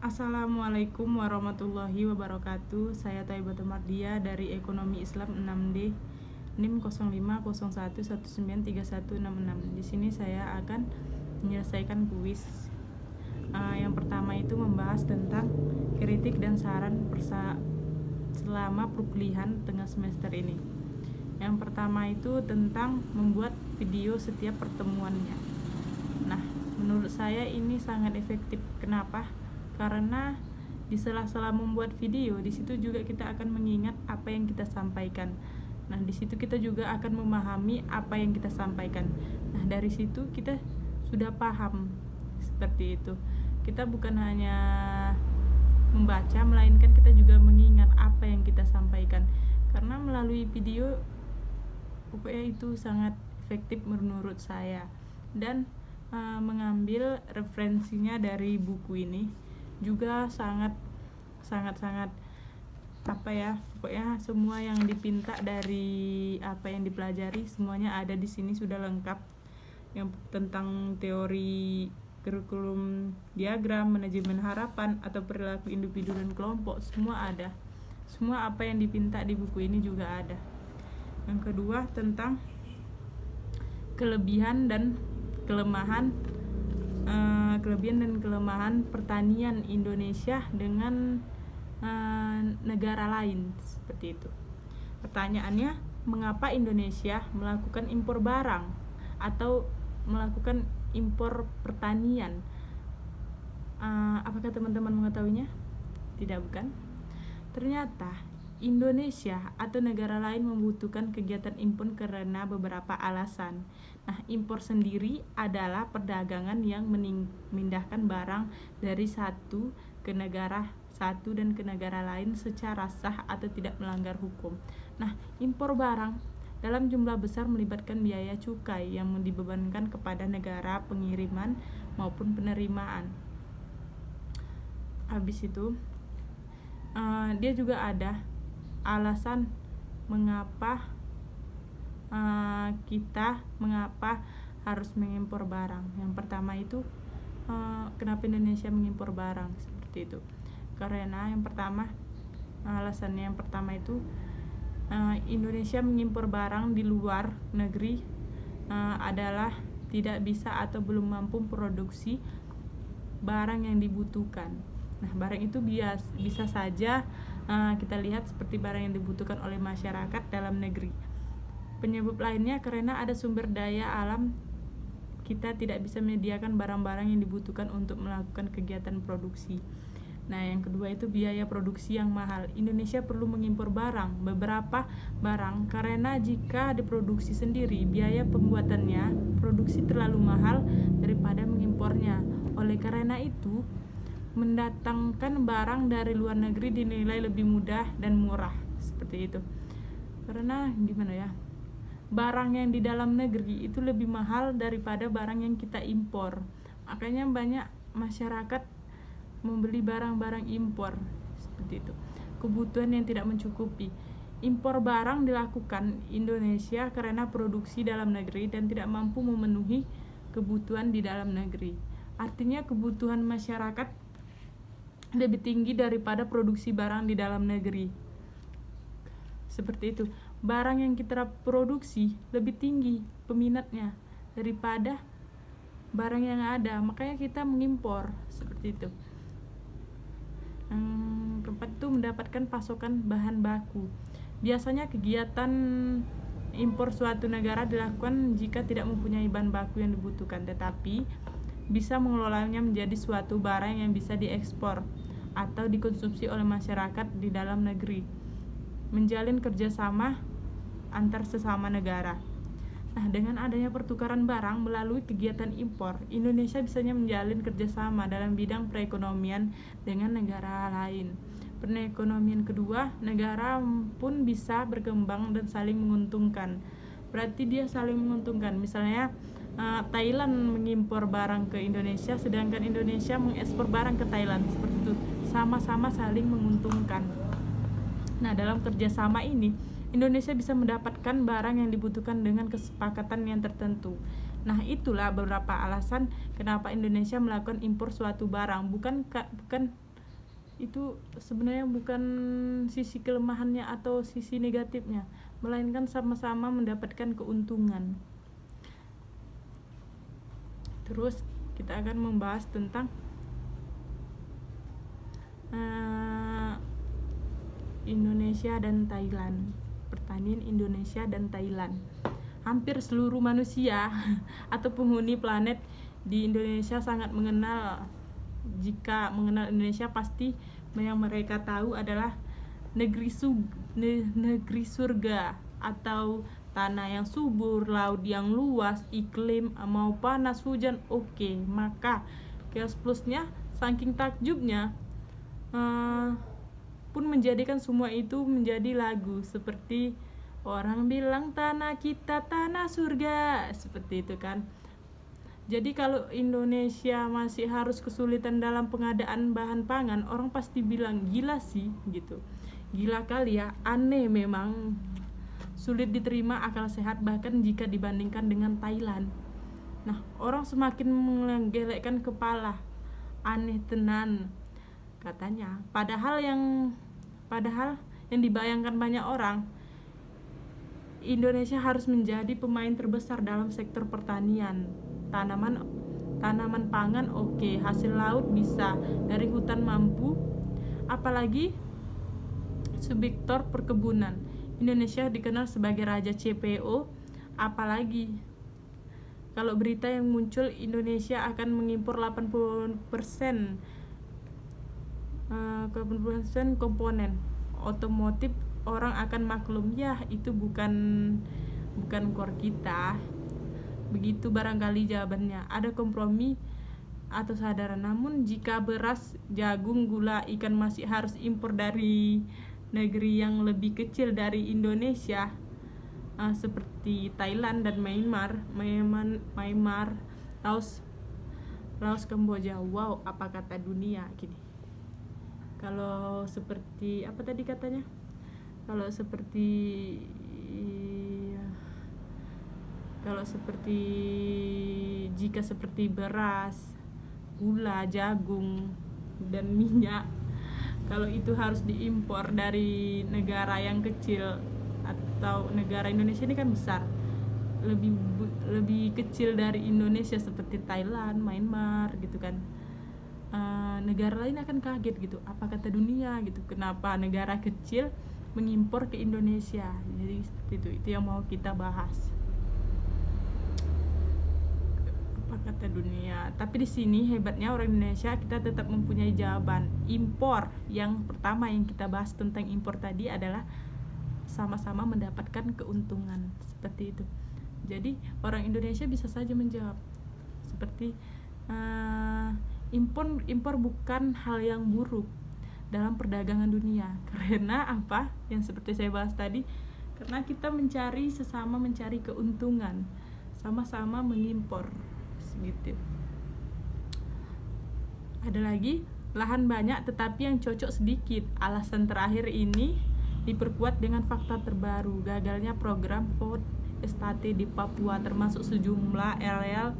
Assalamualaikum warahmatullahi wabarakatuh. Saya Thaibatul Mardia dari Ekonomi Islam 6D NIM 0501193166. Di sini saya akan menyelesaikan kuis. Yang pertama itu membahas tentang kritik dan saran selama perkuliahan tengah semester ini. Yang pertama itu tentang membuat video setiap pertemuannya. Nah, menurut saya ini sangat efektif. Kenapa? Karena di sela-sela membuat video, di situ juga kita akan mengingat apa yang kita sampaikan. Nah, di situ kita juga akan memahami apa yang kita sampaikan. Nah, dari situ kita sudah paham seperti itu. Kita bukan hanya membaca, melainkan kita juga mengingat apa yang kita sampaikan. Karena melalui video, pokoknya itu sangat efektif menurut saya. Dan mengambil referensinya dari buku ini juga sangat pokoknya semua yang dipinta dari apa yang dipelajari semuanya ada di sini, sudah lengkap. Yang tentang teori kurikulum diagram, manajemen harapan atau perilaku individu dan kelompok, semua ada. Semua apa yang dipinta di buku ini juga ada. Yang kedua tentang kelebihan dan kelemahan pertanian Indonesia dengan negara lain, seperti itu. Pertanyaannya, mengapa Indonesia melakukan impor barang atau melakukan impor pertanian? Apakah teman-teman mengetahuinya? Tidak, bukan? Ternyata Indonesia atau negara lain membutuhkan kegiatan impor karena beberapa alasan. Nah, impor sendiri adalah perdagangan yang memindahkan barang dari satu dan ke negara lain secara sah atau tidak melanggar hukum. Nah, impor barang dalam jumlah besar melibatkan biaya cukai yang dibebankan kepada negara pengiriman maupun penerimaan. Habis itu, dia juga ada alasan mengapa mengapa harus mengimpor barang. Yang pertama itu kenapa Indonesia mengimpor barang seperti itu? Karena alasannya yang pertama itu Indonesia mengimpor barang di luar negeri adalah tidak bisa atau belum mampu produksi barang yang dibutuhkan. Nah, barang itu bisa saja kita lihat seperti barang yang dibutuhkan oleh masyarakat dalam negeri. Penyebab lainnya karena ada sumber daya alam, kita tidak bisa menyediakan barang-barang yang dibutuhkan untuk melakukan kegiatan produksi. Nah, yang kedua itu biaya produksi yang mahal. Indonesia perlu mengimpor beberapa barang karena jika diproduksi sendiri, biaya pembuatannya produksi terlalu mahal daripada mengimpornya. Oleh karena itu, mendatangkan barang dari luar negeri dinilai lebih mudah dan murah, seperti itu. Karena gimana ya? Barang yang di dalam negeri itu lebih mahal daripada barang yang kita impor. Makanya banyak masyarakat membeli barang-barang impor, seperti itu. Kebutuhan yang tidak mencukupi. Impor barang dilakukan Indonesia karena produksi dalam negeri dan tidak mampu memenuhi kebutuhan di dalam negeri. Artinya kebutuhan masyarakat lebih tinggi daripada produksi barang di dalam negeri. Seperti itu. Barang yang kita produksi lebih tinggi peminatnya daripada barang yang ada, makanya kita mengimpor, seperti itu. Keempat itu mendapatkan pasokan bahan baku. Biasanya kegiatan impor suatu negara dilakukan jika tidak mempunyai bahan baku yang dibutuhkan, tetapi bisa mengelolanya menjadi suatu barang yang bisa diekspor atau dikonsumsi oleh masyarakat di dalam negeri. Menjalin kerjasama antar sesama negara. Nah, dengan adanya pertukaran barang melalui kegiatan impor, Indonesia bisanya menjalin kerjasama dalam bidang perekonomian dengan negara lain. Perekonomian kedua, negara pun bisa berkembang dan saling menguntungkan. Berarti dia saling menguntungkan. Misalnya Thailand mengimpor barang ke Indonesia, sedangkan Indonesia mengekspor barang ke Thailand, seperti itu. Sama-sama saling menguntungkan. Nah, dalam kerjasama ini Indonesia bisa mendapatkan barang yang dibutuhkan dengan kesepakatan yang tertentu. Nah, itulah beberapa alasan kenapa Indonesia melakukan impor suatu barang, bukan itu sebenarnya bukan sisi kelemahannya atau sisi negatifnya, melainkan sama-sama mendapatkan keuntungan. Terus kita akan membahas tentang Indonesia dan Thailand. Pertanian Indonesia dan Thailand. Hampir seluruh manusia atau penghuni planet di Indonesia sangat mengenal. Jika mengenal Indonesia, pasti yang mereka tahu adalah negeri surga atau tanah yang subur, laut yang luas, iklim mau panas hujan oke. Maka Chaos Plusnya saking takjubnya pun menjadikan semua itu menjadi lagu, seperti orang bilang tanah kita tanah surga, seperti itu kan. Jadi kalau Indonesia masih harus kesulitan dalam pengadaan bahan pangan, orang pasti bilang gila sih gitu. Gila kali ya, aneh memang, sulit diterima akal sehat bahkan jika dibandingkan dengan Thailand. Nah, orang semakin menggelekkan kepala, aneh tenan katanya. Padahal yang dibayangkan banyak orang, Indonesia harus menjadi pemain terbesar dalam sektor pertanian. Tanaman pangan oke, hasil laut bisa, dari hutan mampu, apalagi subsektor perkebunan. Indonesia dikenal sebagai raja CPO, apalagi kalau berita yang muncul Indonesia akan mengimpor 80% komponen otomotif, orang akan maklum ya itu bukan core kita. Begitu barangkali jawabannya. Ada kompromi atau sadaran. Namun jika beras, jagung, gula, ikan masih harus impor dari negeri yang lebih kecil dari Indonesia, seperti Thailand dan Myanmar, Laos, Kamboja. Wow, apa kata dunia gini. Kalau seperti apa tadi katanya? Kalau seperti jika seperti beras, gula, jagung, dan minyak, kalau itu harus diimpor dari negara yang kecil, atau negara Indonesia ini kan besar, lebih kecil dari Indonesia seperti Thailand, Myanmar gitu kan, negara lain akan kaget gitu, apa kata dunia gitu, kenapa negara kecil mengimpor ke Indonesia. Jadi seperti itu yang mau kita bahas, apa kata dunia. Tapi di sini hebatnya orang Indonesia, kita tetap mempunyai jawaban. Impor, yang pertama yang kita bahas tentang impor tadi adalah sama-sama mendapatkan keuntungan, seperti itu. Jadi orang Indonesia bisa saja menjawab seperti impor bukan hal yang buruk dalam perdagangan dunia. Karena apa? Yang seperti saya bahas tadi, karena kita mencari keuntungan, sama-sama mengimpor gitu. Ada lagi, lahan banyak tetapi yang cocok sedikit. Alasan terakhir ini diperkuat dengan fakta terbaru, gagalnya program food estate di Papua, termasuk sejumlah areal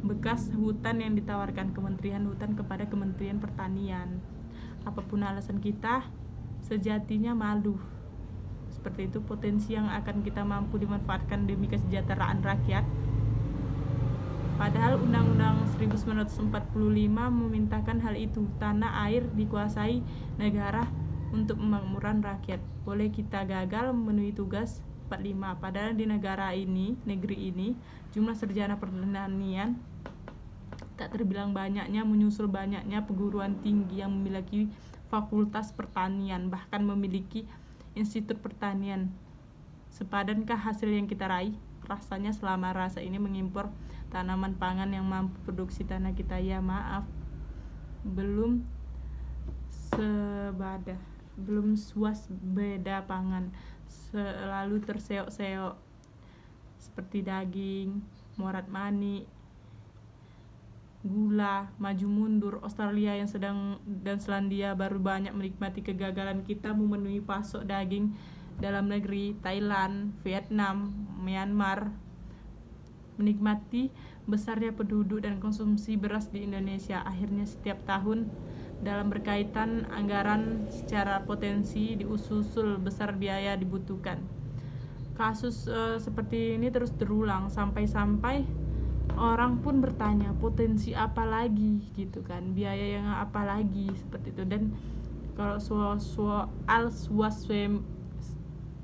bekas hutan yang ditawarkan Kementerian Hutan kepada Kementerian Pertanian. Apapun alasan kita, sejatinya malu. Seperti itu, potensi yang akan kita mampu dimanfaatkan demi kesejahteraan rakyat. Padahal Undang-Undang 1945 memintakan hal itu. Tanah air dikuasai negara untuk pemakmuran rakyat. Boleh kita gagal memenuhi tugas 45. Padahal di negeri ini jumlah sarjana pertanian tak terbilang banyaknya, menyusul banyaknya perguruan tinggi yang memiliki fakultas pertanian, bahkan memiliki institut pertanian. Sepadankah hasil yang kita raih? Rasanya selama rasa ini mengimpor tanaman pangan yang mampu produksi tanah kita, ya maaf, belum swasembada pangan, selalu terseok-seok seperti daging, morat manik, gula, maju mundur. Australia yang dan Selandia baru banyak menikmati kegagalan kita memenuhi pasok daging dalam negeri. Thailand, Vietnam, Myanmar menikmati besarnya penduduk dan konsumsi beras di Indonesia. Akhirnya setiap tahun dalam berkaitan anggaran secara potensi diusul besar biaya dibutuhkan. Kasus seperti ini terus terulang sampai orang pun bertanya potensi apa lagi gitu kan, biaya yang apa lagi seperti itu. Dan kalau soal swaswe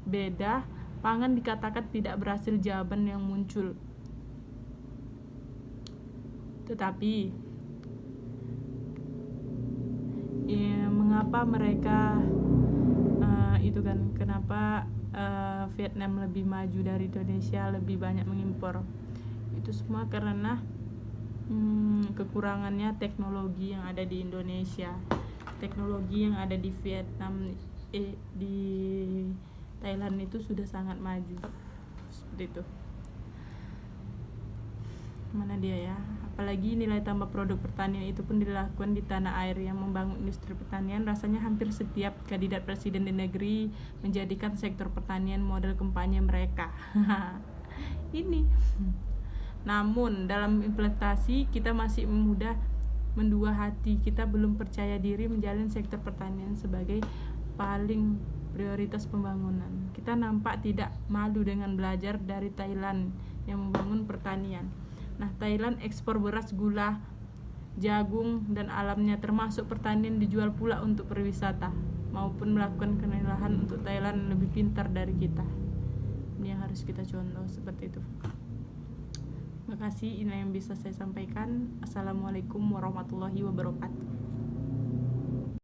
beda pangan dikatakan tidak berhasil jawaban yang muncul. Tetapi ya, mengapa mereka itu kan, kenapa Vietnam lebih maju dari Indonesia, lebih banyak mengimpor? Itu semua karena kekurangannya teknologi yang ada di Indonesia. Teknologi yang ada di Vietnam, di Thailand itu sudah sangat maju seperti itu. Mana dia ya, apalagi nilai tambah produk pertanian itu pun dilakukan di tanah air yang membangun industri pertanian. Rasanya hampir setiap kandidat presiden di negeri menjadikan sektor pertanian model kampanye mereka. Ini namun dalam implementasi kita masih mudah mendua hati. Kita belum percaya diri menjalin sektor pertanian sebagai paling prioritas pembangunan. Kita nampak tidak malu dengan belajar dari Thailand yang membangun pertanian. Nah, Thailand ekspor beras, gula, jagung, dan alamnya termasuk pertanian dijual pula untuk perwisata maupun melakukan kenilahan untuk Thailand lebih pintar dari kita. Ini yang harus kita contoh seperti itu. Terima kasih, ini yang bisa saya sampaikan. Assalamualaikum warahmatullahi wabarakatuh.